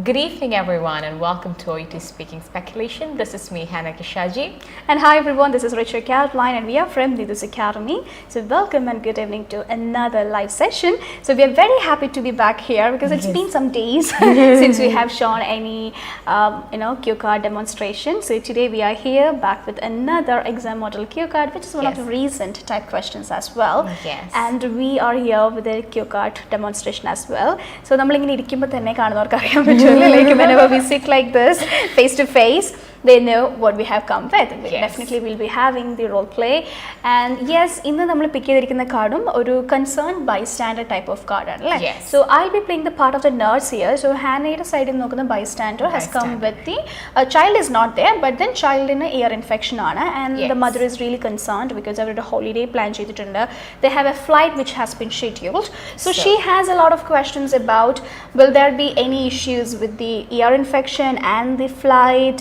Good evening everyone and welcome to OET Speaking Speculation. This is me, Hannah Kishaji. And hi everyone, this is 𝗁𝐴 𝐀𝐝 and we are from 𝐻𝐿𝐲 Academy. So welcome and good evening to another live session. So we are very happy to be back here because it's been some days since we have shown any cue card demonstration. So today we are here back with another exam model cue card, which is one of the recent type questions as well. Yes. And we are here with a cue card demonstration as well. So like whenever we sit like this face to face, they know what we have come with. We definitely will be having the role play. And yes, in the we pick the card a concerned bystander type of card. Yes. So I'll be playing the part of the nurse here. So Hannah side in the bystander has come with the child is not there, but then child in a ear infection and the mother is really concerned because they have a holiday plan. They have a flight which has been scheduled. So she has a lot of questions about will there be any issues with the ear infection and the flying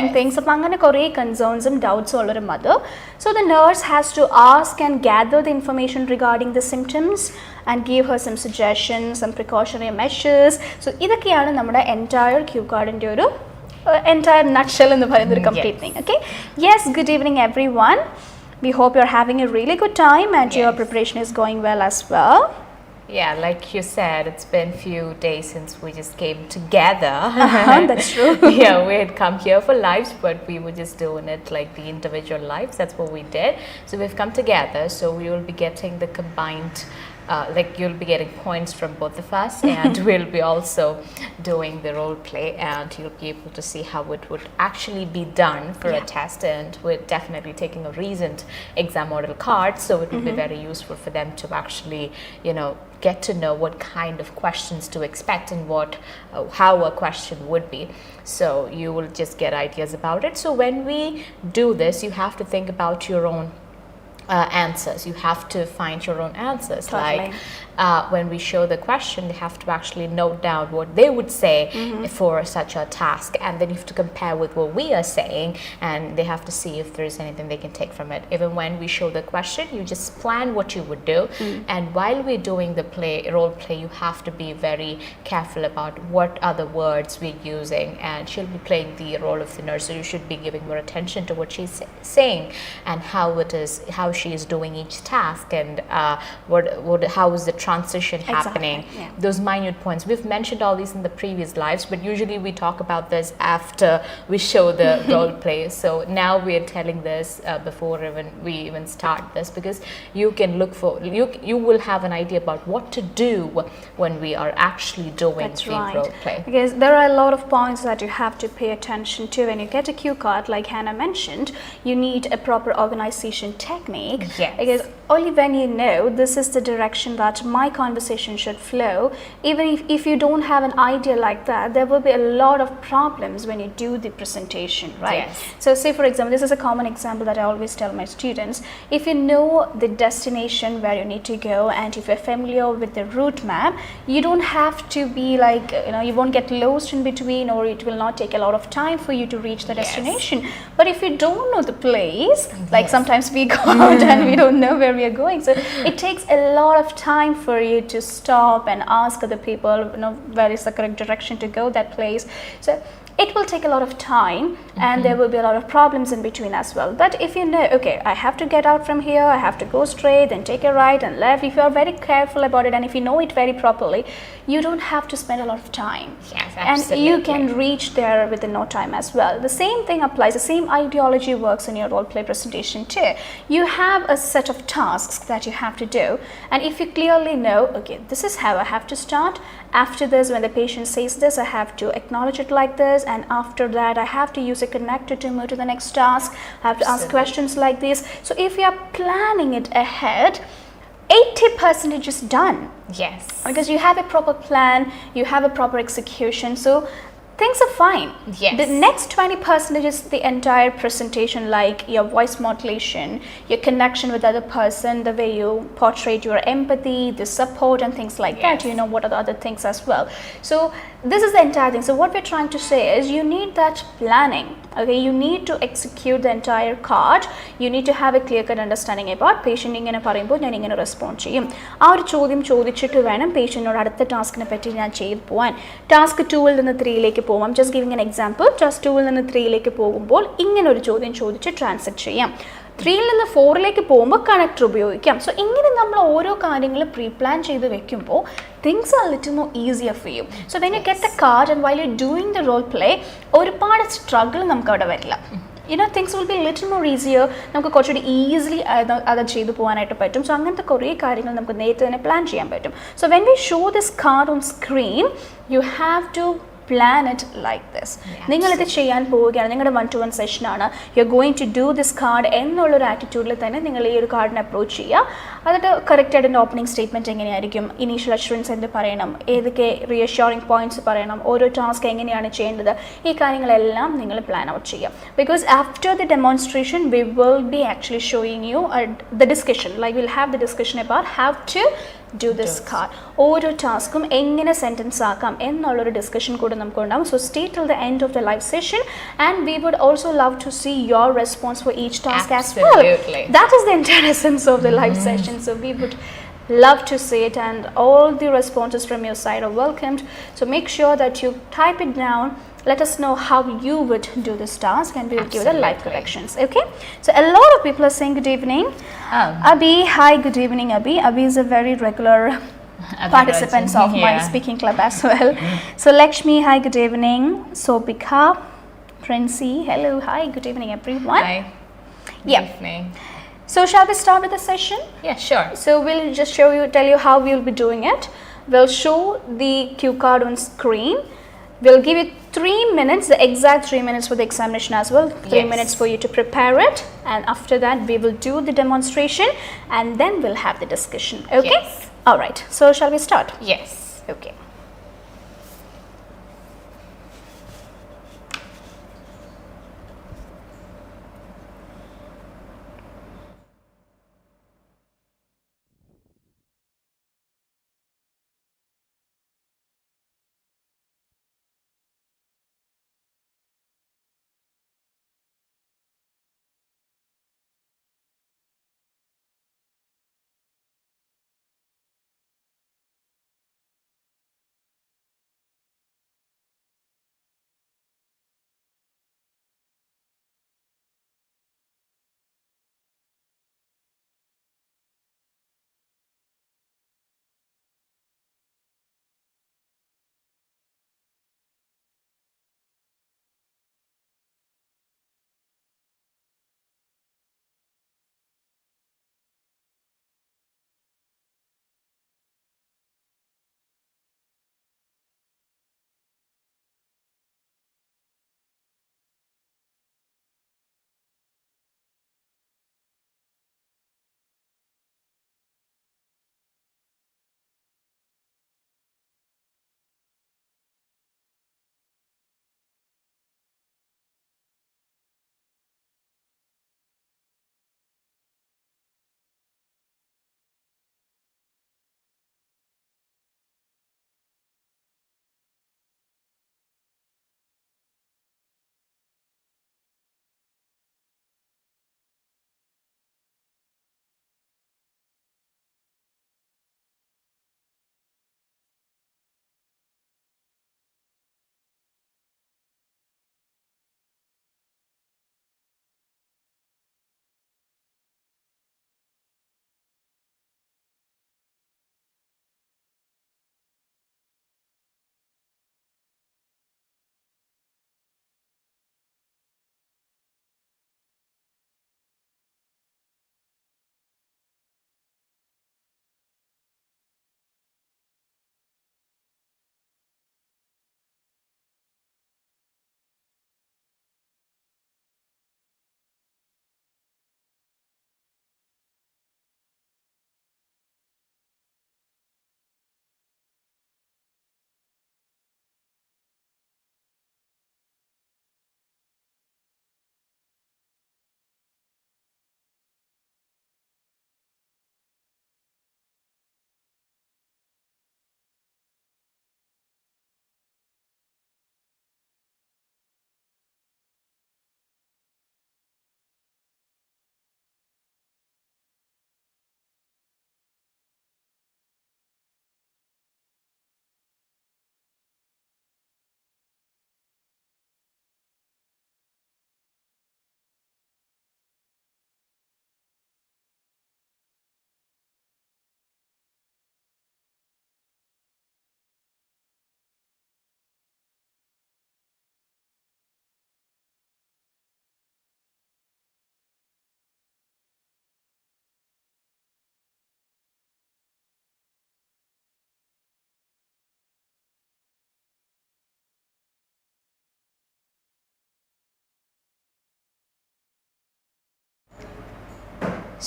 things. So concerns and doubts all a mother. So the nurse has to ask and gather the information regarding the symptoms and give her some suggestions, some precautionary measures. So this is the entire cue card in the entire nutshell in the complete thing. Okay. Yes, good evening everyone. We hope you're having a really good time and your preparation is going well as well. Yeah, like you said, it's been a few days since we just came together. That's true. Yeah, we had come here for lives, but we were just doing it like the individual lives. That's what we did. So we've come together, so we will be getting the combined like you'll be getting points from both of us and we'll be also doing the role play and you'll be able to see how it would actually be done for a test, and we're definitely taking a recent exam model card, so it will be very useful for them to actually get to know what kind of questions to expect and how a question would be. So you will just get ideas about it. So when we do this, you have to think about your own answers. You have to find your own answers. Totally. Like when we show the question, they have to actually note down what they would say for such a task, and then you have to compare with what we are saying, and they have to see if there is anything they can take from it. Even when we show the question, you just plan what you would do, and while we're doing the role play, you have to be very careful about what other words we're using, and she'll be playing the role of the nurse, so you should be giving more attention to what she's saying and how she is doing each task, and how is the transition happening. Those minute points, we've mentioned all these in the previous lives, but usually we talk about this after we show the role play. So now we are telling this before we even start this, because you can look for you will have an idea about what to do when we are actually doing the role play. Because there are a lot of points that you have to pay attention to when you get a cue card. Like Hannah mentioned, you need a proper organization technique. Because only when you know this is the direction that my conversation should flow, even if you don't have an idea like that, there will be a lot of problems when you do the presentation, right? So say for example, this is a common example that I always tell my students. If you know the destination where you need to go, and if you're familiar with the route map, you don't have to be like, you won't get lost in between, or it will not take a lot of time for you to reach the destination. But if you don't know the place, like sometimes we go out and we don't know where we are going, so it takes a lot of time for you to stop and ask other people where is the correct direction to go that place. So it will take a lot of time, and there will be a lot of problems in between as well. But if you know, okay, I have to get out from here, I have to go straight, then take a right and left, if you are very careful about it and if you know it very properly, you don't have to spend a lot of time. And you can reach there within no time as well. The same thing applies, the same ideology works in your role play presentation too. You have a set of tasks that you have to do, and if you clearly know, okay, this is how I have to start. After this, when the patient says this, I have to acknowledge it like this, and after that I have to use a connector to move to the next task. I have to ask questions like this. So if you are planning it ahead, 80% is done. Because you have a proper plan, you have a proper execution, so things are fine. The next 20% is the entire presentation, like your voice modulation, your connection with the other person, the way you portray your empathy, the support and things like that. What are the other things as well. So this is the entire thing. So what we're trying to say is you need that planning. Okay, you need to execute the entire card. You need to have a clear cut understanding about patient ഇങ്ങനെ പറയുമ്പോൾ ഞാൻ ഇങ്ങനെ respond ചെയ്യും. ആ ഒരു ചോദ്യം ചോദിച്ചിട്ട് വേണം പേഷ്യൻറ്റിനോട് അടുത്ത ടാസ്കിനെ പറ്റി ഞാൻ ചെയ്ത് പോകാൻ. ടാസ്ക് 2-ൽ നിന്ന് 3-ലേക്ക് പോകാം. Just giving an example. Task 2-ൽ നിന്ന് 3-ലേക്ക് പോകുമ്പോൾ ഇങ്ങനെ ഒരു ചോദ്യം ചോദിച്ച് ട്രാൻസ്ലേറ്റ് ചെയ്യാം. 3-ൽ നിന്ന് 4-ലേക്ക് പോകുമ്പോൾ കണക്ടർ ഉപയോഗിക്കാം. സോ ഇങ്ങനെ നമ്മൾ ഓരോ കാര്യങ്ങളും പ്രീ പ്ലാൻ ചെയ്ത് വെക്കുമ്പോൾ things are a little more easier for you. So when you get the card and while you're doing the role play, ഒരുപാട് സ്ട്രഗിൾ നമുക്ക് അവിടെ വരില്ല. Things will be a little more easier. നമുക്ക് കുറച്ചുകൂടി easily അത് ചെയ്തു പോകാനായിട്ട് പറ്റും. സോ അങ്ങനത്തെ കുറേ കാര്യങ്ങൾ നമുക്ക് നേരത്തെ തന്നെ പ്ലാൻ ചെയ്യാൻ പറ്റും. So when we show this card on screen, you have to plan it like this. നിങ്ങളിത് ചെയ്യാൻ പോവുകയാണ്, നിങ്ങളുടെ 1-to-1 സെഷനാണ്, you are going to do this card എന്നുള്ളൊരു ആറ്റിറ്റ്യൂഡിൽ തന്നെ നിങ്ങൾ ഈ ഒരു കാർഡിനെ അപ്രോച്ച് ചെയ്യുക. എന്നിട്ട് കറക്റ്റായിട്ട് എൻ്റെ ഓപ്പണിംഗ് സ്റ്റേറ്റ്മെൻറ്റ് എങ്ങനെയായിരിക്കും, ഇനീഷ്യൽ അഷുറൻസ് എന്ത് പറയണം, ഏതൊക്കെ റിയഷ്യൂറിംഗ് പോയിന്റ്സ് പറയണം, ഓരോ ടാസ്ക് എങ്ങനെയാണ് ചെയ്യേണ്ടത്, ഈ കാര്യങ്ങളെല്ലാം നിങ്ങൾ പ്ലാൻ ഔട്ട് ചെയ്യുക. Because after the demonstration we will be actually showing you the discussion, like will have the discussion about how to do this card. ഓരോ ടാസ്കും എങ്ങനെ സെൻറ്റൻസ് ആക്കാം എന്നുള്ളൊരു ഡിസ്കഷൻ കൂടെ നമുക്ക് ഉണ്ടാകും. So stay till the end of the live session and we would also love to see your response for each task as well. That is the entire essence of the live session. So we would love to see it, and all the responses from your side are welcomed. So make sure that you type it down. Let us know how you would do this task and we will give the live corrections. Okay, so a lot of people are saying good evening. Abhi, hi, good evening. Abhi is a very regular participant of my speaking club as well. So Lakshmi, hi, good evening. Sobika, Princy, hello, hi, good evening everyone. Hi, good evening. So shall we start with the session? Yeah, sure. So we'll just tell you how we'll be doing it. We'll show the cue card on screen. We'll give you 3 minutes, the exact 3 minutes for the examination as well. 3 minutes for you to prepare it, and after that we will do the demonstration and then we'll have the discussion. Okay? Yes. All right. So shall we start? Yes. Okay.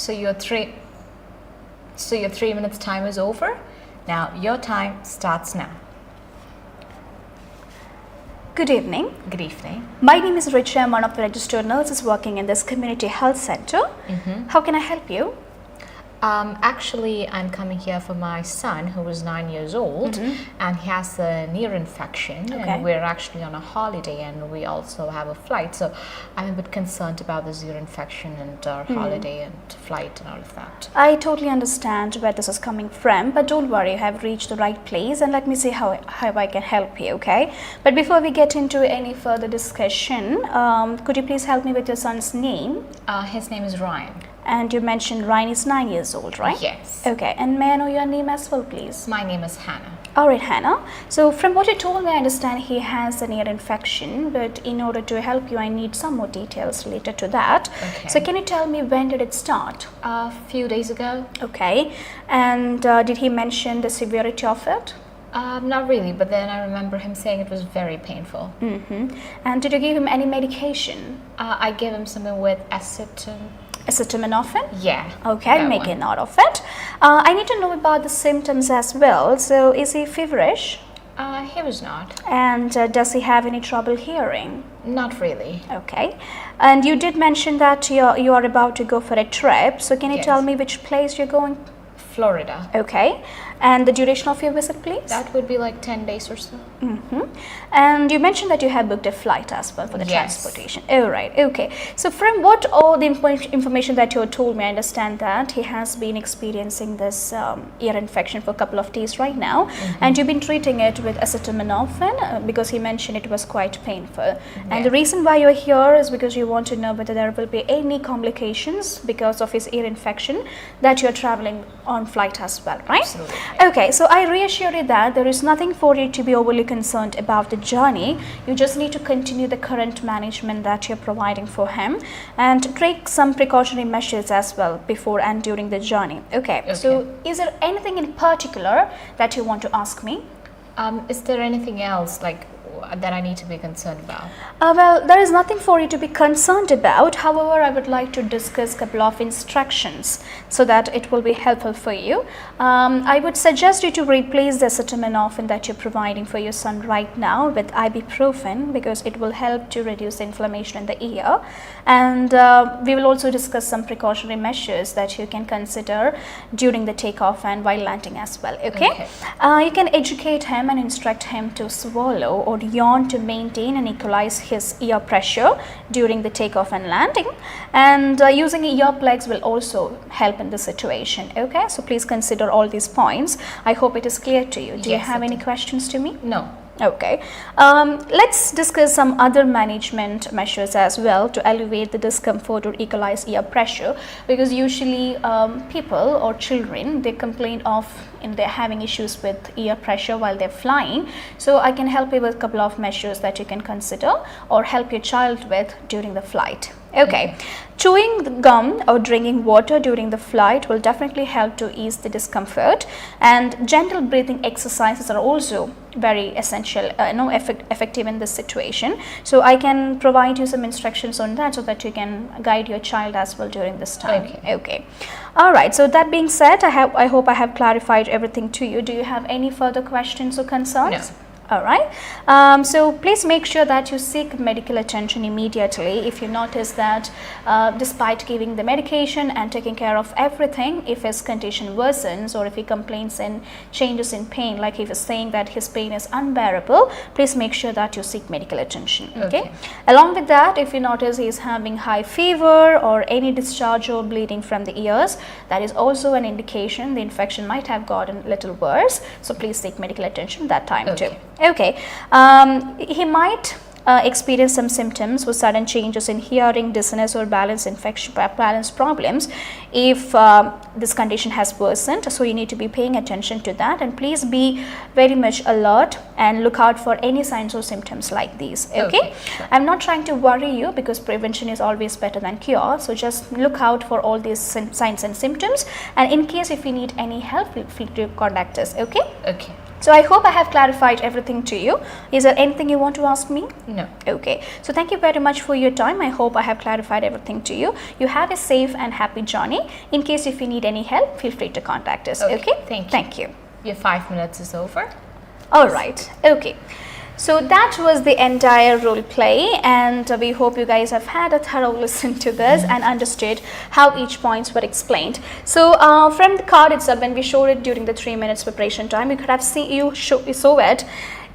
So your 3 minutes time is over. Now your time starts now. Good evening. Good evening. My name is Richa. I'm one of the registered nurses working in this community health center. How can I help you? Actually, I'm coming here for my son who is 9 years old and he has an ear infection and we're actually on a holiday and we also have a flight. So I'm a bit concerned about this ear infection and our holiday and flight and all of that. I totally understand where this is coming from, but don't worry, you have reached the right place and let me see how I can help you, okay? But before we get into any further discussion, could you please help me with your son's name? His name is Ryan. And you mentioned Ryan is 9 years old, right? Yes. Okay, and may I know your name as well, please? My name is Hannah. Alright, Hannah. So from what you told me, I understand he has an ear infection, but in order to help you, I need some more details related to that. Okay. So can you tell me when did it start? A few days ago. Okay, and did he mention the severity of it? Not really, but then I remember him saying it was very painful. And did you give him any medication? I gave him something with Acetaminophen? Yeah. Okay, I'll make a note of it. I need to know about the symptoms as well. So is he feverish? He was not. And does he have any trouble hearing? Not really. Okay. And you did mention that you are about to go for a trip. So can you tell me which place you're going? Florida. Okay. And the duration of your visit, please? That would be like 10 days or so. And you mentioned that you have booked a flight as well for the transportation. Oh, right. Okay. So from what all the information that you told me, I understand that he has been experiencing this ear infection for a couple of days right now. And you've been treating it with acetaminophen because he mentioned it was quite painful. And the reason why you're here is because you want to know whether there will be any complications because of his ear infection that you're traveling on flight as well, right? Absolutely. Okay, so I reassure you that there is nothing for you to be overly concerned about the journey. You just need to continue the current management that you're providing for him and take some precautionary measures as well before and during the journey. Okay. So is there anything in particular that you want to ask me? Is there anything else like that I need to be concerned about? Well, there is nothing for you to be concerned about. However, I would like to discuss a couple of instructions so that it will be helpful for you. I would suggest you to replace the acetaminophen that you're providing for your son right now with ibuprofen because it will help to reduce inflammation in the ear. And we will also discuss some precautionary measures that you can consider during the takeoff and while landing as well. Okay. You can educate him and instruct him to swallow or yawn to maintain and equalize his ear pressure during the takeoff and landing, and using earplugs will also help in this situation. Okay, so please consider all these points. I hope it is clear to you. Do you have any questions to me? No. Okay, let's discuss some other management measures as well to alleviate the discomfort or equalize ear pressure, because usually people or children, they complain of they're having issues with ear pressure while they're flying. So I can help you with a couple of measures that you can consider or help your child with during the flight. Okay, chewing the gum or drinking water during the flight will definitely help to ease the discomfort, and gentle breathing exercises are also very essential, effective in this situation. So I can provide you some instructions on that so that you can guide your child as well during this time. Okay. All right. So that being said, I hope I have clarified everything to you. Do you have any further questions or concerns? No. All right. So please make sure that you seek medical attention immediately if you notice that despite giving the medication and taking care of everything, if his condition worsens or if he complains and changes in pain, like he was saying that his pain is unbearable, please make sure that you seek medical attention. Okay. Along with that, if you notice he is having high fever or any discharge or bleeding from the ears, that is also an indication the infection might have gotten a little worse. So please seek medical attention that time too. Okay, he might experience some symptoms with sudden changes in hearing, dizziness or balance problems if this condition has worsened. So you need to be paying attention to that, and please be very much alert and look out for any signs or symptoms like these. Okay, sure. I'm not trying to worry you because prevention is always better than cure. So just look out for all these signs and symptoms, and in case if you need any help, feel free to contact us. Okay. So I hope I have clarified everything to you. Is there anything you want to ask me? No. Okay. So thank you very much for your time. I hope I have clarified everything to you. You have a safe and happy journey. In case if you need any help, feel free to contact us. Okay? Thank you. Your 5 minutes is over. All right. Okay. So that was the entire role play, and we hope you guys have had a thorough listen to this and understood how each points were explained. So from the card itself, when we showed it during the 3 minutes preparation time, you could have seen you saw it.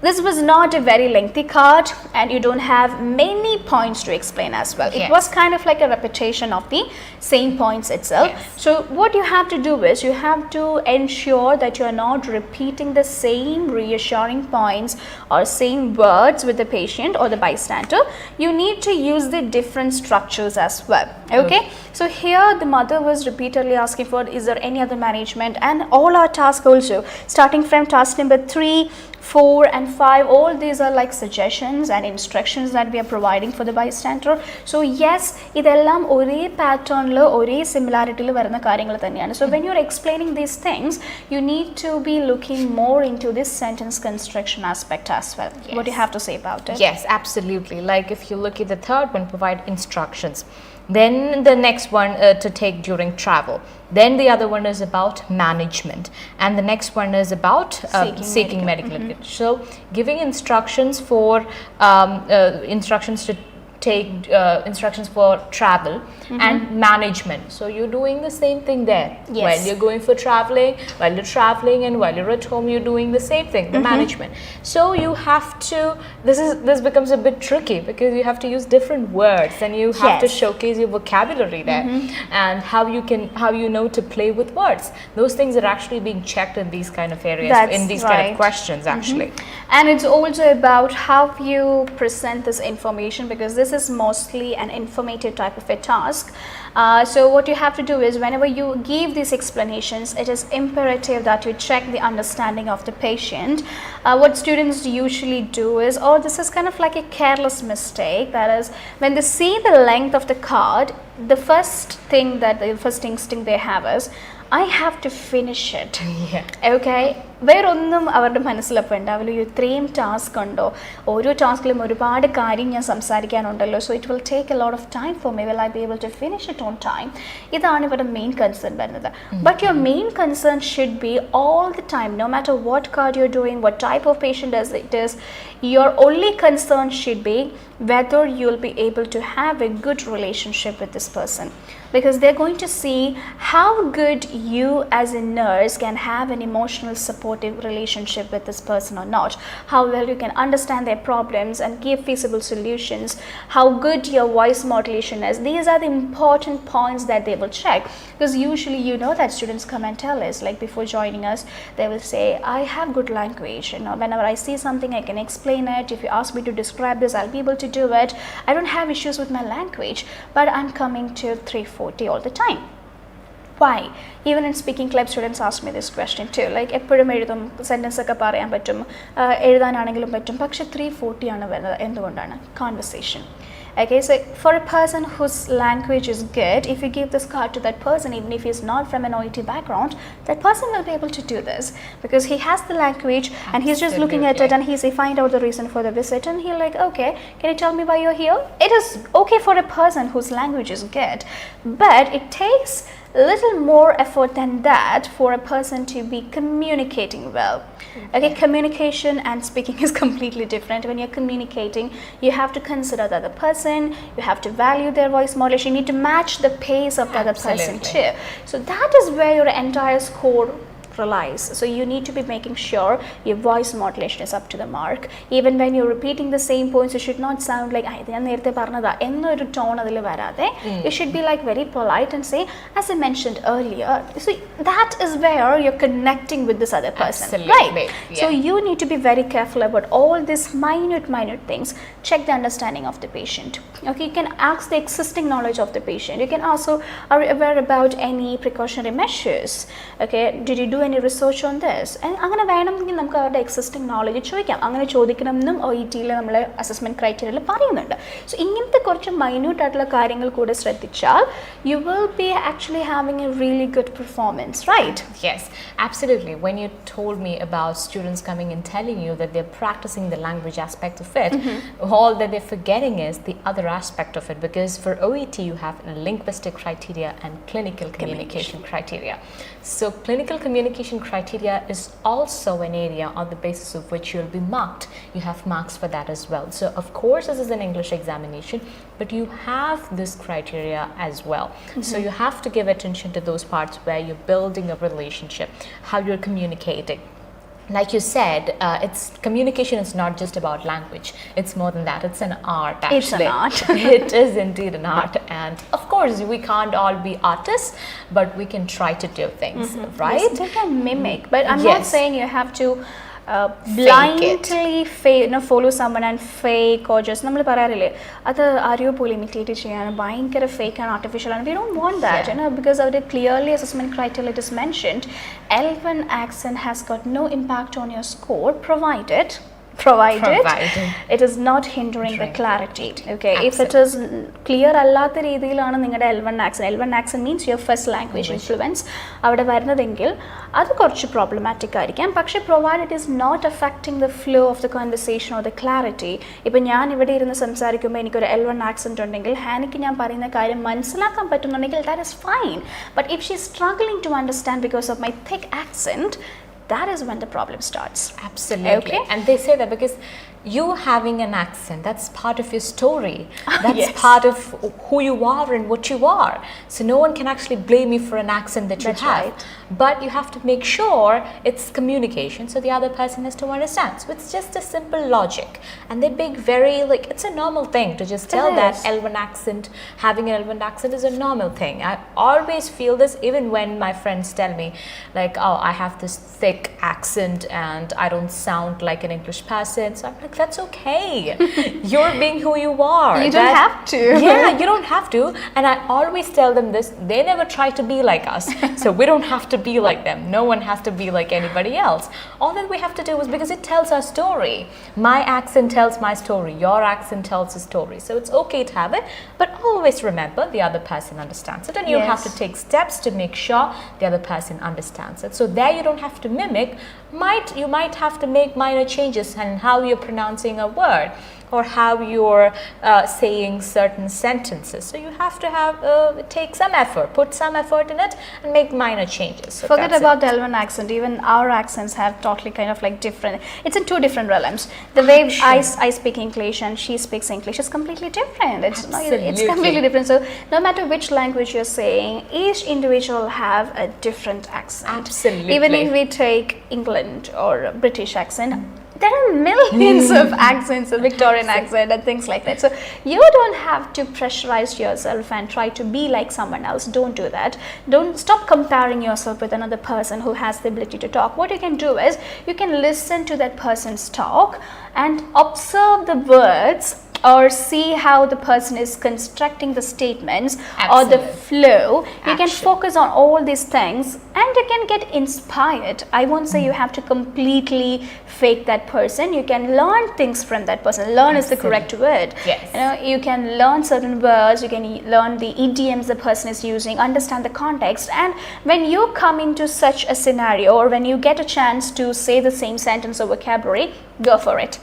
This was not a very lengthy card, and you don't have many points to explain as well. It was kind of like a repetition of the same points itself. So what you have to do is you have to ensure that you are not repeating the same reassuring points or same words with the patient or the bystander. You need to use the different structures as well. Okay. So here the mother was repeatedly asking for, is there any other management, and all our tasks also, starting from task number 3, 4 and 5, all these are like suggestions and instructions that we are providing for the bystander. So yes, idellam ore pattern lo ore similarity lo varana karyangal thaneyana. So when you are explaining these things, you need to be looking more into this sentence construction aspect as well. What do you have to say about it? Yes, absolutely. Like if you look at the third one, provide instructions. Then the next one to take during travel. Then the other one is about management, and the next one is about seeking medical attention. So giving instructions for instructions to take instructions for travel and management. So you're doing the same thing there. While you're going for traveling, while you're traveling, and while you're at home, you're doing the same thing, the management. So you have to, this becomes a bit tricky because you have to use different words, and you have to showcase your vocabulary there, and how you know to play with words. Those things are actually being checked in these kind of areas, in these kind of questions actually. And it's also about how you present this information, because this is mostly an informative type of a task. So what you have to do is, whenever you give these explanations, it is imperative that you check the understanding of the patient. What students usually do is, this is kind of like a careless mistake. That is, when they see the length of the card, the first instinct they have is, I have to finish it. Okay. വേറൊന്നും അവരുടെ മനസ്സിലപ്പോൾ ഉണ്ടാവില്ല. ഇത്രയും task ഉണ്ടോ, ഓരോ ടാസ്കിലും ഒരുപാട് കാര്യം ഞാൻ സംസാരിക്കാനുണ്ടല്ലോ, so it will take a lot of time for me, will I be able to finish it on time. ഇതാണ് ഇവരുടെ മെയിൻ കൺസേൺ വരുന്നത്. But your main concern should be all the time, no matter what card you are doing, what type of patient it is, your only concern should be whether you will be able to have a good relationship with this person, because they're going to see how good you as a nurse can have an emotional supportive relationship with this person or not, how well you can understand their problems and give feasible solutions, how good your voice modulation is. These are the important points that they will check, because usually you know that students come and tell us, like before joining us, they will say, I have good language, you know, whenever I see something I can explain it, if you ask me to describe this I'll be able to do it, I don't have issues with my language, but I'm coming to 340 all the time. Why? Even in speaking club, students ask me this question too, like എപ്പോഴും എഴുതും, sentence ഒക്കെ പറയാൻ പറ്റും, എഴുതാനാണെങ്കിലും പറ്റും, പക്ഷെ 340 ആണ് വരുന്നത്, എന്തുകൊണ്ടാണ്? Conversation. Okay, so for a person whose language is good, if you give this card to that person, even if he's not from an OET background, that person will be able to do this, because he has the language and he's just looking at it, and he find out the reason for the visit, and he'll like, okay, can you tell me why you're here? It is okay for a person whose language is good, but it takes little more effort than that for a person to be communicating well. Okay, communication and speaking is completely different. When you're communicating, you have to consider the other person, you have to value their voice modulation, you need to match the pace of the other person too. So that is where your entire score relies. So you need to be making sure your voice modulation is up to the mark. Even when you're repeating the same points, you should not sound like ennoru tone adile varade. You should be like very polite and say, as I mentioned earlier. So that is where you're connecting with this other person. Right? Yeah. So you need to be very careful about all these minute things. Check the understanding of the patient. Okay, you can ask the existing knowledge of the patient. You can also, are you aware about any precautionary measures? Okay, did you do any research on this? അങ്ങനെ വേണമെങ്കിൽ നമുക്ക് അവരുടെ existing knowledge ചോദിക്കാം. അങ്ങനെ ചോദിക്കണം എന്നും OET-യിൽ നമ്മൾ assessment ക്രൈറ്റീരിയയിൽ പറയുന്നുണ്ട്. സോ ഇങ്ങനത്തെ കുറച്ച് മൈന്യൂട്ട് ആയിട്ടുള്ള കാര്യങ്ങൾ കൂടെ ശ്രദ്ധിച്ചാൽ you will be actually having a really good performance, right? Yes, absolutely. When you told me about students coming and telling you that they're practicing the language aspect of it, all that they're forgetting is the other aspect of it, because for OET you have linguistic criteria and clinical communication criteria. So clinical communication criteria is also an area on the basis of which you'll be marked. You have marks for that as well. So of course this is an English examination, but you have this criteria as well. So you have to give attention to those parts where you're building a relationship, how you're communicating. Like you said, communication is not just about language. It's more than that. It's an art, actually. It's an art. It is indeed an art. And of course, we can't all be artists, but we can try to do things, right? Yes, they can mimic. But I'm not Yes. saying you have to blindly follow someone and fake or just നമ്മൾ പറയാറില്ലേ അത് ആരെയോ പോലെ imitate ചെയ്യാൻ ഭയങ്കര fake and artificial ആണ്. We don't want that, because of the clearly assessment criteria it is mentioned, L1 accent has got no impact on your score provided it is not hindering the clarity. Okay, if it is clear അല്ലാത്ത രീതിയിലാണ് നിങ്ങളുടെ L1 accent means your first language influence അവിടെ വരുന്നതെങ്കിൽ അത് കുറച്ച് problematic ആയിരിക്കാം. പക്ഷേ provided it is not affecting the flow of the conversation or the clarity. ഇപ്പം ഞാൻ ഇവിടെ ഇരുന്ന് സംസാരിക്കുമ്പോൾ എനിക്കൊരു L1 accent ഉണ്ടെങ്കിൽ ഹാനിക്ക് ഞാൻ പറയുന്ന കാര്യം മനസ്സിലാക്കാൻ പറ്റുന്നുണ്ടെങ്കിൽ that is fine. But if she is struggling to understand because of my thick accent, that is when the problem starts. Absolutely. Okay? And they say that because you having an accent, that's part of your story. That's part of who you are and what you are. So no one can actually blame you for an accent that you have. Right. But you have to make sure it's communication, so the other person has to understand. So it's just a simple logic. And they big very, it's a normal thing to just tell that L1 accent, having an L1 accent is a normal thing. I always feel this even when my friends tell me, oh, I have this thick accent and I don't sound like an English person. So I'm like, that's okay. You're being who you are. You don't have to. Yeah, you don't have to. And I always tell them this, they never try to be like us. So we don't have to be like them. No one has to be like anybody else. All that we have to do is because it tells our story. My accent tells my story. Your accent tells a story. So it's okay to have it, but always remember the other person understands it, and you have to take steps to make sure the other person understands it. So there you don't have to mimic. You might have to make minor changes in how you're pronouncing a word or how you're saying certain sentences. So you have to take some effort, put some effort in it and make minor changes. So forget about the L1 accent. Even our accents have totally kind of different. It's in two different realms. The way I speak English and she speaks English is completely different. It's completely different. So no matter which language you're saying, each individual have a different accent. Absolutely. Even if we take England or British accent, there are millions of accents, a Victorian accent and things like that. So you don't have to pressurize yourself and try to be like someone else. Don't do that. Don't stop comparing yourself with another person who has the ability to talk. What you can do is you can listen to that person's talk and observe the words or see how the person is constructing the statements or the flow. You can focus on all these things and you can get inspired. I won't say you have to completely fake that person. You can learn things from that person. Learn is the correct word. Yes. You can learn certain words, you can learn the idioms the person is using, understand the context, and when you come into such a scenario or when you get a chance to say the same sentence or vocabulary, go for it.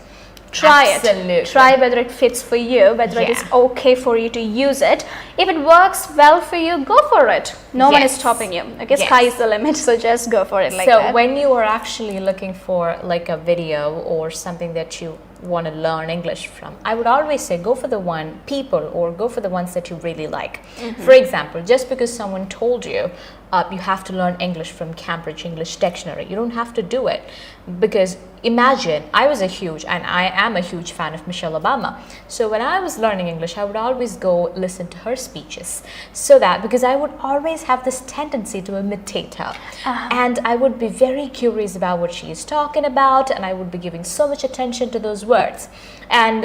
Try it. Try whether it fits for you, whether it is okay for you to use it. If it works well for you, go for it. No one is stopping you. Okay, sky is the limit, so just go for it like that. So when you are actually looking for a video or something that you want to learn English from, I would always say go for the people or go for the ones that you really like. For example, just because someone told you you have to learn English from Cambridge English Dictionary, you don't have to do it. Because imagine, I am a huge fan of Michelle Obama. So when I was learning English, I would always go listen to her speeches. So that, because I would always have this tendency to imitate her. And I would be very curious about what she is talking about, and I would be giving so much attention to those words. And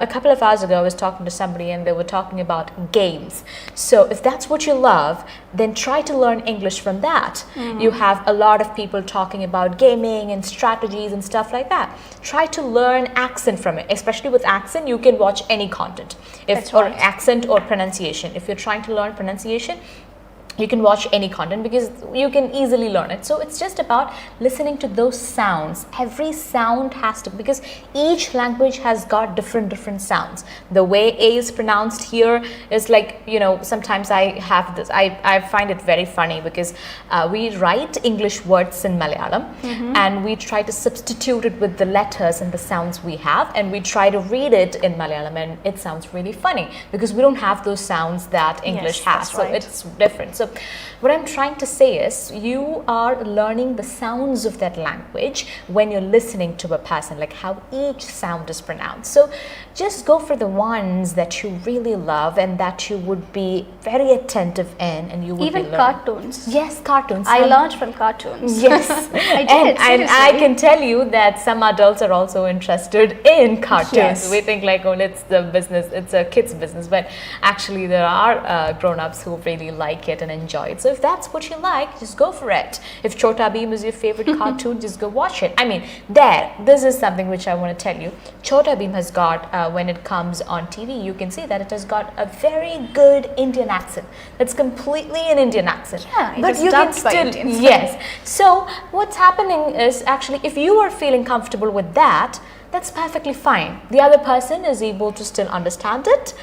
a couple of hours ago, I was talking to somebody and they were talking about games. So if that's what you love, then try to learn English from that. You have a lot of people talking about gaming and strategies and stuff like that. Try to learn accent from it. Especially with accent, you can watch any content. Or accent or pronunciation. If you're trying to learn pronunciation, you can watch any content because you can easily learn it. So it's just about listening to those sounds. Every sound has to, because each language has got different sounds. The way A is pronounced here is like, you know, sometimes I have this, I find it very funny because we write English words in Malayalam and we try to substitute it with the letters and the sounds we have, and we try to read it in Malayalam and it sounds really funny because we don't have those sounds that English has. So it's different. So what I'm trying to say is you are learning the sounds of that language when you're listening to a person, like how each sound is pronounced. So just go for the ones that you really love and that you would be very attentive in, and you would even be cartoons. Yes, cartoons. I learned from cartoons. Yes, I did. And I can tell you that some adults are also interested in cartoons. Yes. We think like, oh, it's the business, it's a kid's business, but actually there are grown-ups who really like it and enjoy it. So if that's what you like, just go for it. If 𝐶𝐲𝐴 is your favorite cartoon, just go watch it. I mean, this is something which I want to tell you. 𝐶𝐲𝐴 has got, when it comes on TV, you can see that it has got a very good Indian accent. It's completely an Indian accent. Yeah, but you can still, yes. So what's happening is actually, if you are feeling comfortable with that, that's perfectly fine. The other person is able to still understand it,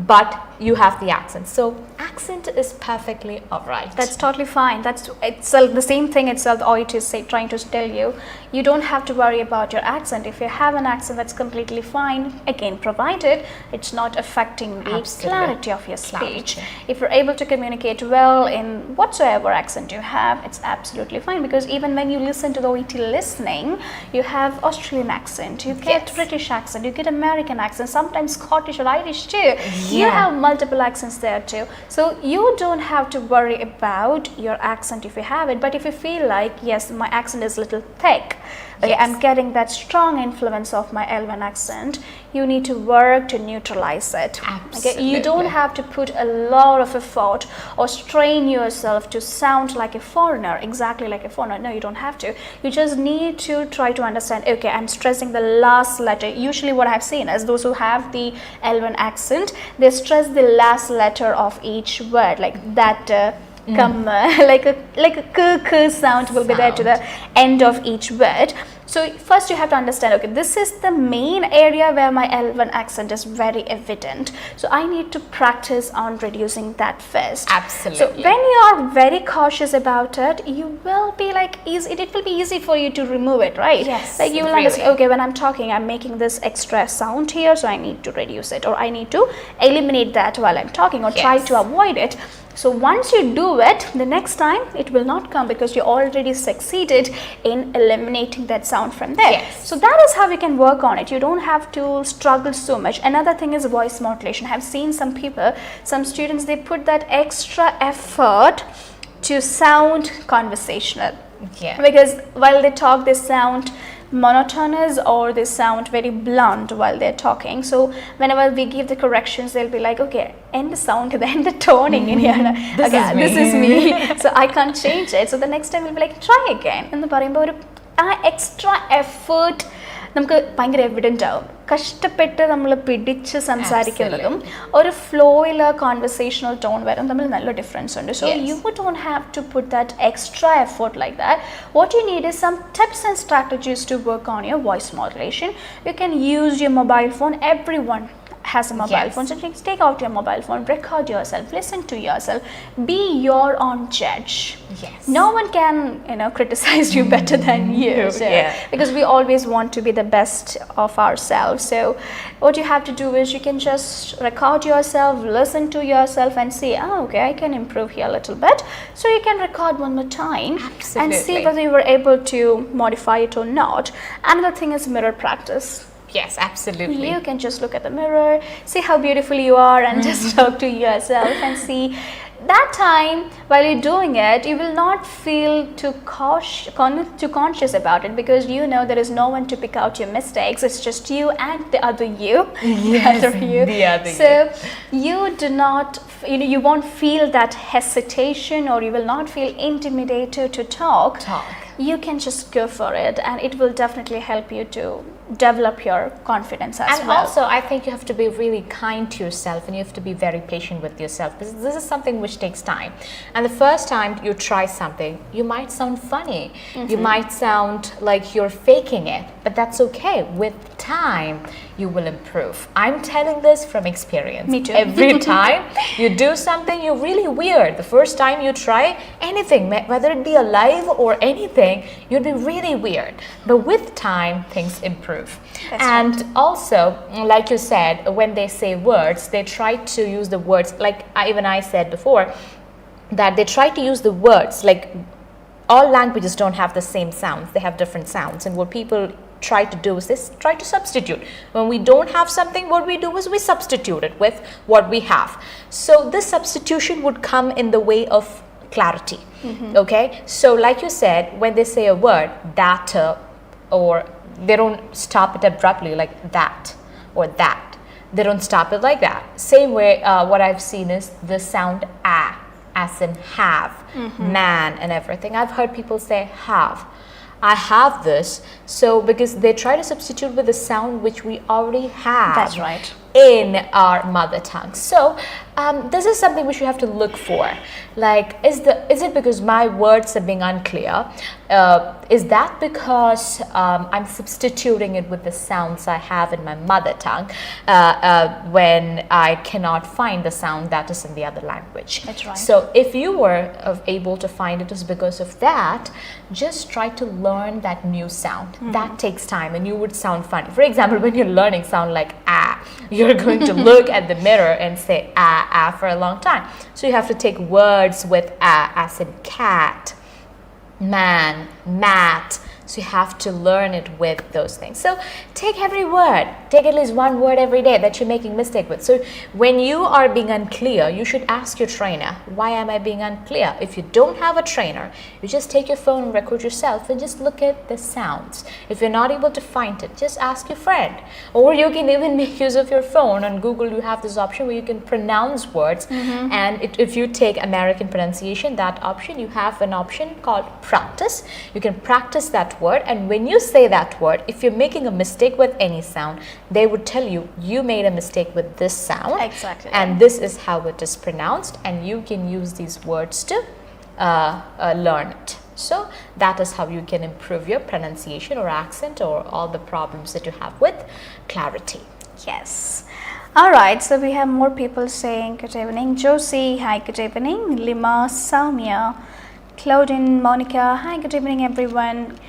but you have the accent. So accent is perfectly alright. That's totally fine. That's itself the same thing itself. Or it is trying to tell you, you don't have to worry about your accent. If you have an accent, that's completely fine. Again, provided it's not affecting the clarity of your speech. If you're able to communicate well in whatsoever accent you have, it's absolutely fine. Because even when you listen to the OET listening, you have Australian accent. You get British accent, you get American accent, sometimes Scottish or Irish too. Yeah. You have multiple accents there too. So you don't have to worry about your accent if you have it. But if you feel like, yes, my accent is a little thick, okay, I'm getting that strong influence of my L1 accent, you need to work to neutralize it. Okay? You don't have to put a lot of effort or strain yourself to sound like a foreigner, exactly like a foreigner. No, you don't have to. You just need to try to understand, okay, I'm stressing the last letter. Usually what I've seen is those who have the L1 accent, they stress the last letter of each word, like that like a 𝐾 sound will be there to the end of each word. So first you have to understand, okay, this is the main area where my L1 accent is very evident. So I need to practice on reducing that first. Absolutely. So when you are very cautious about it, you will be like it will be easy for you to remove it, right? Yes. Like you will understand, okay, when I'm talking, I'm making this extra sound here, so I need to reduce it, or I need to eliminate that while I'm talking, or try to avoid it. So once you do it, the next time it will not come because you already succeeded in eliminating that sound from there. Yes. So that is how you can work on it. You don't have to struggle so much. Another thing is voice modulation. I have seen some people, some students, they put that extra effort to sound conversational. Yeah. Because while they talk, they sound monotonous or they sound very blunt while they're talking. So whenever we give the corrections, they'll be like, okay, end the sound, end the toning in here. This is me. So I can't change it. So the next time we'll be like, try again. And the extra effort നമുക്ക് ഭയങ്കര evident ആവും. കഷ്ടപ്പെട്ട് നമ്മൾ പിടിച്ച് സംസാരിക്കുന്നതും ഒരു ഫ്ലോയിൽ conversational tone വരും തമ്മിൽ നല്ല ഡിഫറൻസ് ഉണ്ട്. So you don't have to put that extra effort like that. What you need is some tips and strategies to work on your voice modulation. You can use your mobile phone. Everyone has a mobile phone, so just take out your mobile phone, record yourself, listen to yourself, be your own judge. No one can criticize you better than you, so, because we always want to be the best of ourselves. So what you have to do is you can just record yourself, listen to yourself and see, okay, I can improve here a little bit. So you can record one more time and see whether you were able to modify it or not. Another thing is mirror practice. Yes, absolutely. You can just look at the mirror, see how beautiful you are, and just talk to yourself and see that time while you're doing it, you will not feel too conscious about it, because you know there is no one to pick out your mistakes. It's just you and the other you. Yes, the other you. The other so you do not, you won't feel that hesitation, or you will not feel intimidated to talk. You can just go for it, and it will definitely help you to develop your confidence as well. And also, I think you have to be really kind to yourself, and you have to be very patient with yourself, because this is something which takes time. And the first time you try something, you might sound funny, you might sound like you're faking it, but that's okay. With time, you will improve. I'm telling this from experience. Me too. Every time you do something, you're really weird. The first time you try anything, whether it be alive or anything, you'd be really weird. But with time, things improve. And also, like you said, when they say words, they try to use the words, like even I said before, that they try to use the words, like all languages don't have the same sounds, they have different sounds. And what people try to do is this, try to substitute. When we don't have something, what we do is we substitute it with what we have. So this substitution would come in the way of clarity. Okay, so like you said, when they say a word, that, or they don't stop it abruptly like that or that. They don't stop it like that. Same way, what I've seen is the sound a, as in have, man and everything. I've heard people say have. I have this. So because they try to substitute with a sound which we already have. That's right. In our mother tongue. So this is something which you have to look for. Like, is it because my words are being unclear? Is that because I'm substituting it with the sounds I have in my mother tongue when I cannot find the sound that is in the other language? That's right. So if you were able to find it is because of that, just try to learn that new sound. That takes time, and you would sound funny. For example, when you're learning sound like ah, you're going to look at the mirror and say ah for a long time. So you have to take words with as in cat, man, mat. So you have to learn it with those things. So take every word, take at least one word every day that you're making mistake with. So when you are being unclear, you should ask your trainer, why am I being unclear? If you don't have a trainer, you just take your phone and record yourself and just look at the sounds. If you're not able to find it, just ask your friend. Or you can even make use of your phone. On Google, you have this option where you can pronounce words. And if you take American pronunciation, that option, you have an option called practice. You can practice that word, and when you say that word, if you're making a mistake with any sound, they would tell you, you made a mistake with this sound. Exactly. And this is how it is pronounced, and you can use these words to learn it. So that is how you can improve your pronunciation or accent or all the problems that you have with clarity. Yes. All right, so we have more people saying good evening. Josie, hi, good evening. Lima, Saumya, Claudine, Monica, hi, good evening everyone.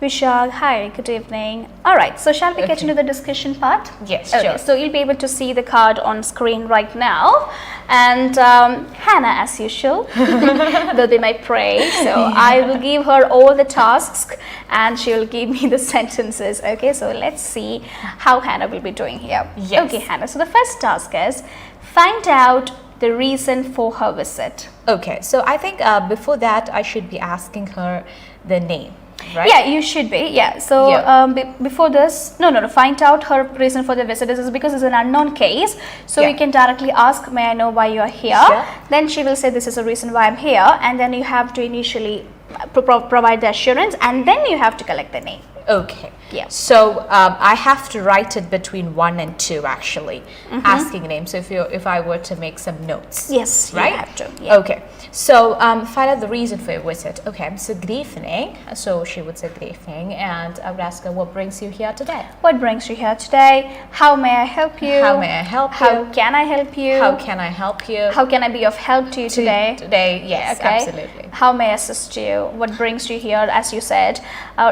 Vishal, hi, good evening. All right, so shall we get into the discussion part? Yes, okay, sure. So you'll be able to see the card on screen right now. And Hannah, as usual, will be my prey. So I will give her all the tasks and she will give me the sentences. Okay, so let's see how Hannah will be doing here. Yes. Okay, Hannah, so the first task is find out the reason for her visit. Okay, so I think before that, I should be asking her the name. Right? Yeah, you should be. Yeah. So Yeah. Before this, no. Find out her reason for the visit. This is because it's an unknown case. So you can directly ask, "May I know why you are here?" Sure. Then she will say, "This is the reason why I'm here," and then you have to initially provide the assurance, and then you have to collect the name. Okay. Yeah. So I have to write it between 1 and 2 actually, asking names. So if I were to make some notes. Yes, right? You have to. Yeah. Okay. So find out the reason for your visit. Okay. So good evening. So she would say good evening, and I would ask her, what brings you here today? What brings you here today? How may I help you? How may I help you? How can I help you? How can I help you? How can I be of help to you today? Today, yes, Okay. absolutely. How may I assist you? What brings you here, as you said?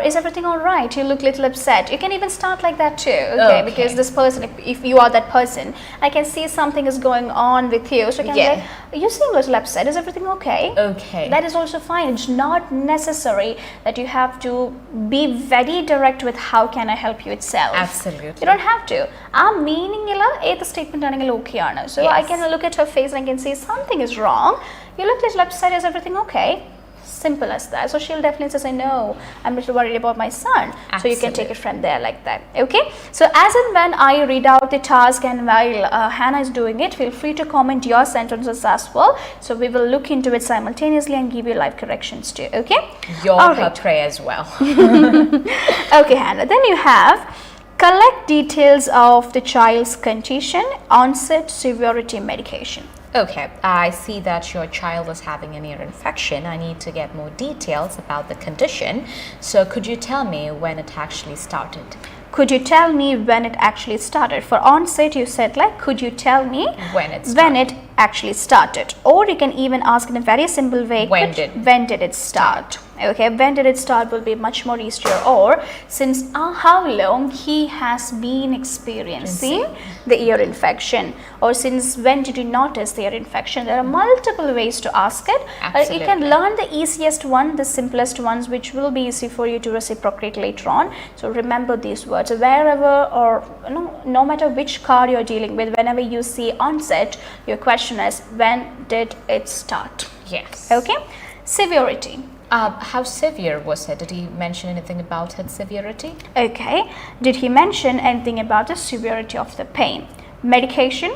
Is everything all right? You look a little upset. You can even start like that too, okay? Because this person, if you are that person, I can see something is going on with you. So I can say, you seem a little upset. Is everything okay? Okay. That is also fine. It's not necessary that you have to be very direct with how can I help you itself. Absolutely. You don't have to. I'm meaning the statement okay. So I can look at her face and I can say something is wrong. You look a little upset. Is everything okay? Simple as that. So she'll definitely say, no, I'm a little worried about my son. Absolutely. So you can take it from there like that. Okay. So as and when I read out the task and while Hannah is doing it, feel free to comment your sentences as well. So we will look into it simultaneously and give you live corrections too. Okay. Your pray as well. Okay, Hannah. Then you have collect details of the child's condition, onset, severity, medication. Okay, I see that your child is having an ear infection. I need to get more details about the condition. So could you tell me when it actually started? Could you tell me when it actually started? For onset, you said could you tell me when it actually started? Or you can even ask in a very simple way, when did it start? Okay, when did it start will be much more easier. Or since how long he has been experiencing the ear infection, or since when did you notice the ear infection? There are multiple ways to ask it. You can learn the easiest one, the simplest ones, which will be easy for you to reciprocate later on. So remember these words wherever, or no matter which card you're dealing with, whenever you see onset, your question is when did it start? Yes. Okay. Severity. How severe was it? Did he mention anything about its severity? Okay. Did he mention anything about the severity of the pain? Medication.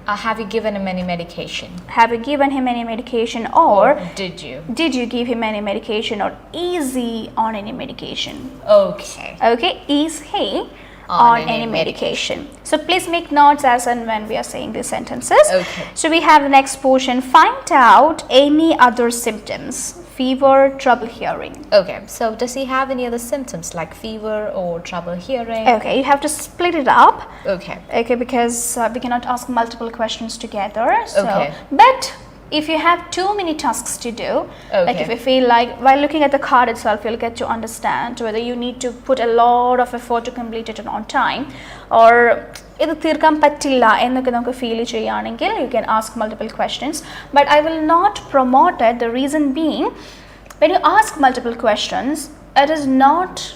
Have you given him any medication? Have you given him any medication, or did you? Did you give him any medication, or is he on any medication? Okay. Okay. Is he on any medication? So please make notes as and when we are saying these sentences. Okay. So we have the next portion. Find out any other symptoms. Fever, trouble hearing. Okay, so does he have any other symptoms like fever or trouble hearing? Okay, you have to split it up. Okay. Okay, because we cannot ask multiple questions together. So, but if you have too many tasks to do, like if you feel like while looking at the card itself, you'll get to understand whether you need to put a lot of effort to complete it on time, or you can ask multiple questions. But I will not promote it. The reason being, when you ask multiple questions, it is not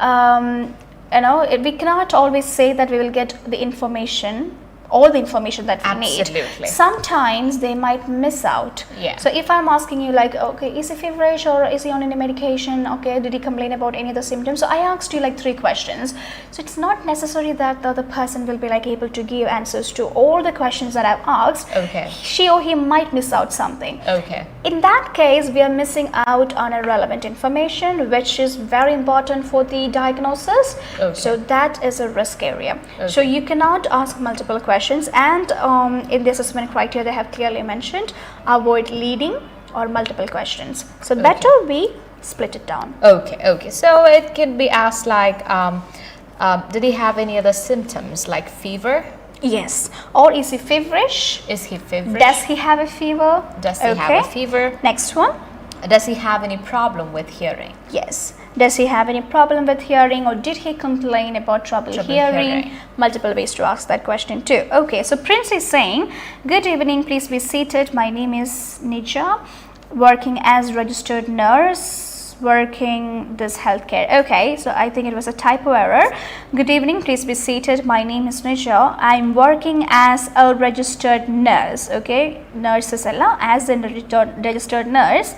we cannot always say that we will get the information, all the information that we need. Sometimes they might miss out. So if I'm asking you okay, is he feverish or is he on any medication? Okay, did he complain about any of the symptoms? So I asked you 3 questions. So it's not necessary that the other person will be able to give answers to all the questions that I've asked. Okay. She or he might miss out something. Okay. In that case, we are missing out on a relevant information, which is very important for the diagnosis. Okay. So that is a risk area. Okay. So you cannot ask multiple questions. And in the assessment criteria, they have clearly mentioned avoid leading or multiple questions. So better we split it down. Okay. So it could be asked did he have any other symptoms like fever? Yes. Or is he feverish? Is he feverish? Does he have a fever? Does he have a fever? Next one. Does he have any problem with hearing? Yes. Does he have any problem with hearing, or did he complain about trouble hearing? Multiple ways to ask that question too. Okay, so Prince is saying, good evening, please be seated. My name is Nija, working as registered nurse, working this healthcare. Okay, so I think it was a typo error. Good evening, please be seated. My name is Nija. I'm working as a registered nurse. Okay, nurses as a registered nurse.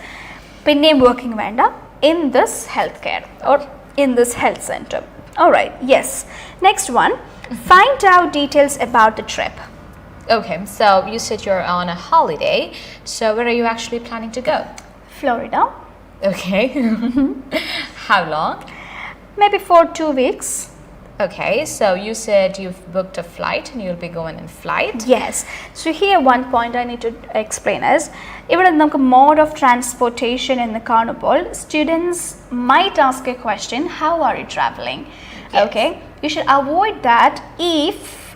Pinne working venda in this healthcare or in this health center. All right, yes. Next one, find out details about the trip. Okay, so you said you're on a holiday. So where are you actually planning to go? Florida. Okay. How long? Maybe for 2 weeks. Okay, so you said you've booked a flight and you'll be going in flight? Yes. So here one point I need to explain is, even the mode of transportation in the carnival, students might ask a question, how are you traveling? Yes. Okay, you should avoid that if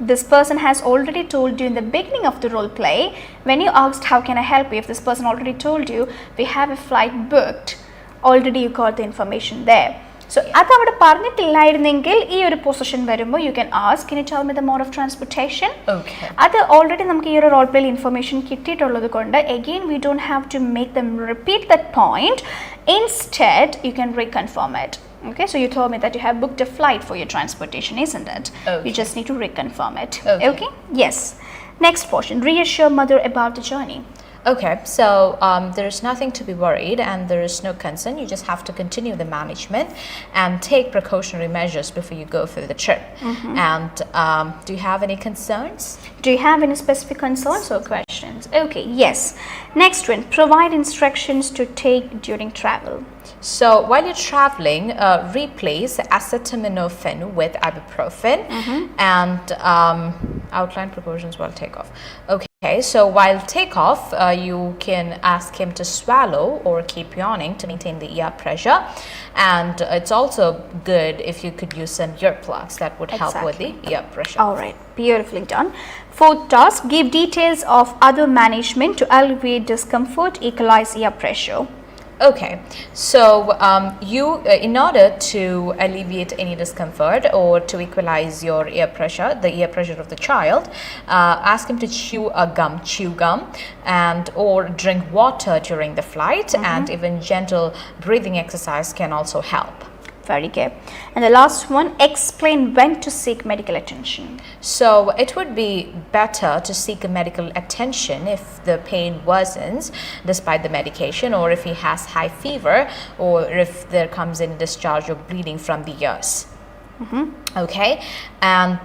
this person has already told you in the beginning of the role play, when you asked how can I help you, if this person already told you we have a flight booked, already you got the information there. So അത് അവിടെ പറഞ്ഞിട്ടില്ലായിരുന്നെങ്കിൽ ഈ ഒരു position വരുമ്പോൾ you can ask, can you tell me the mode of transportation? അത് already നമുക്ക് ഈ ഒരു role പ്ലേയിൽ information കിട്ടിയിട്ടുള്ളത് കൊണ്ട് again we don't have to make them repeat that point. Instead you can reconfirm it. Okay, so you told me that you have booked a flight for your transportation, isn't it? You just need to reconfirm it. Okay? Yes. Next portion, reassure mother about the journey. Okay, so there's nothing to be worried and there is no concern. You just have to continue the management and take precautionary measures before you go for the trip. And do you have any concerns? Do you have any specific concerns or questions? Okay, yes. Next one, provide instructions to take during travel. So while you're traveling, replace acetaminophen with ibuprofen and outline precautions while takeoff. Okay, so while takeoff, you can ask him to swallow or keep yawning to maintain the ear pressure. And it's also good if you could use some earplugs that would help with the ear pressure. All right, beautifully done. Fourth task, give details of other management to alleviate discomfort, equalize ear pressure. Okay, so in order to alleviate any discomfort or to equalize your ear pressure, the ear pressure of the child, ask him to chew gum, and or drink water during the flight, and even gentle breathing exercise can also help. Very good. And the last one, explain when to seek medical attention. So it would be better to seek a medical attention if the pain worsens despite the medication, or if he has high fever, or if there comes in discharge or bleeding from the ears. Okay, and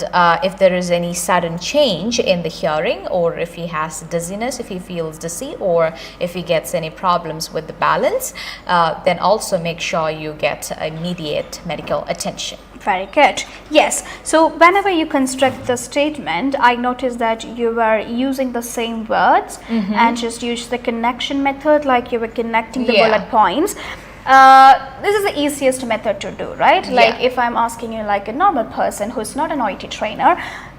if there is any sudden change in the hearing, or if he has dizziness, if he feels dizzy, or if he gets any problems with the balance, then also make sure you get immediate medical attention. Very good. Yes, so whenever you construct the statement, I noticed that you were using the same words and just use the connection method, like you were connecting the bullet points. This is the easiest method to do, right? Like if I'm asking you like a normal person who's not an IT trainer,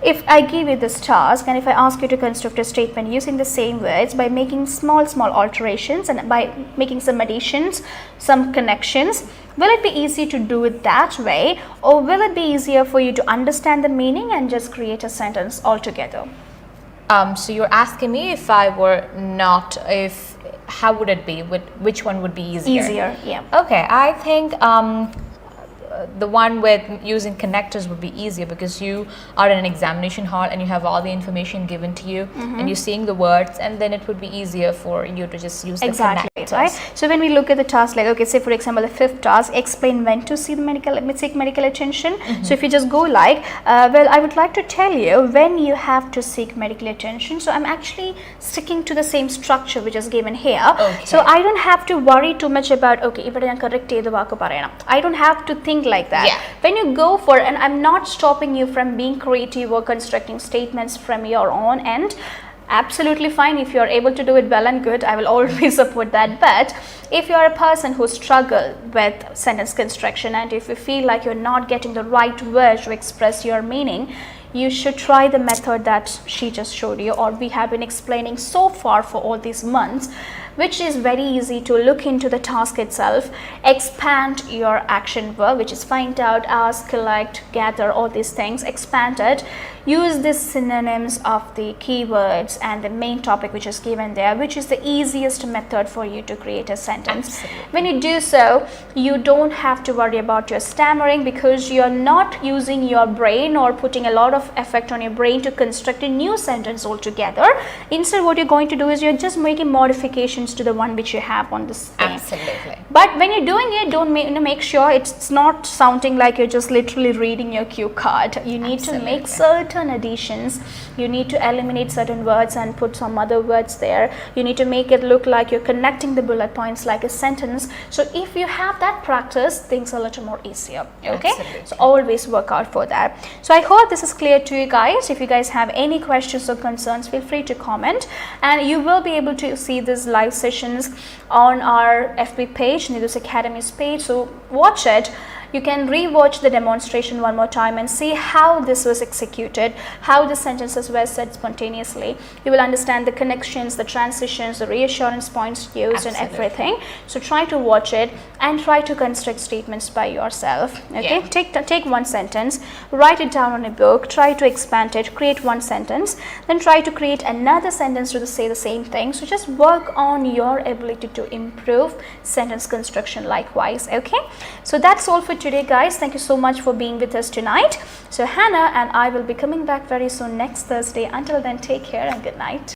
if I give you this task and if I ask you to construct a statement using the same words by making small alterations and by making some additions, some connections, will it be easy to do it that way, or will it be easier for you to understand the meaning and just create a sentence altogether? So you're asking me if I were not, how would it be? Which one would be easier? Easier, yeah. Okay, I think the one with using connectors would be easier, because you are in an examination hall and you have all the information given to you and you're seeing the words, and then it would be easier for you to just use the connectors. Right? So when we look at the task, like okay, say for example the fifth task, explain when to seek medical attention. So if you just go like, well, I would like to tell you when you have to seek medical attention. So I'm actually sticking to the same structure which is given here. So I don't have to worry too much about okay, if I correct I don't have to think like that. When you go for, and I'm not stopping you from being creative or constructing statements from your own end, absolutely fine. If you're able to do it well and good, I will always support that. But if you're a person who struggle with sentence construction, and if you feel like you're not getting the right words to express your meaning, you should try the method that she just showed you, or we have been explaining so far for all these months, which is very easy to look into the task itself, expand your action verb, which is find out, ask, collect, gather, all these things, expand it, use the synonyms of the keywords and the main topic which is given there, which is the easiest method for you to create a sentence. When you do so, you don't have to worry about your stammering, because you're not using your brain or putting a lot of effect on your brain to construct a new sentence altogether. Instead, what you're going to do is you're just making modifications to the one which you have on this thing. Absolutely. But when you're doing it, don't make sure it's not sounding like you're just literally reading your cue card. You need to make certain additions. You need to eliminate certain words and put some other words there. You need to make it look like you're connecting the bullet points like a sentence. So if you have that practice, things are a little more easier. Okay? So always work out for that. So I hope this is clear to you guys. If you guys have any questions or concerns, feel free to comment, and you will be able to see this live sessions on our FB page, Nidhu's Academy's page. So watch it. you can rewatch the demonstration one more time and see how this was executed, how the sentences were said spontaneously. You will understand the connections, the transitions, the reassurance points used, and everything. So try to watch it and try to construct statements by yourself. Okay, take one sentence, write it down on a book, try to expand it, create one sentence, then try to create another sentence to say the same thing. So just work on your ability to improve sentence construction likewise. Okay, so that's all for today, guys. Thank you so much for being with us tonight. So Hannah and I will be coming back very soon next Thursday. Until then, take care and good night.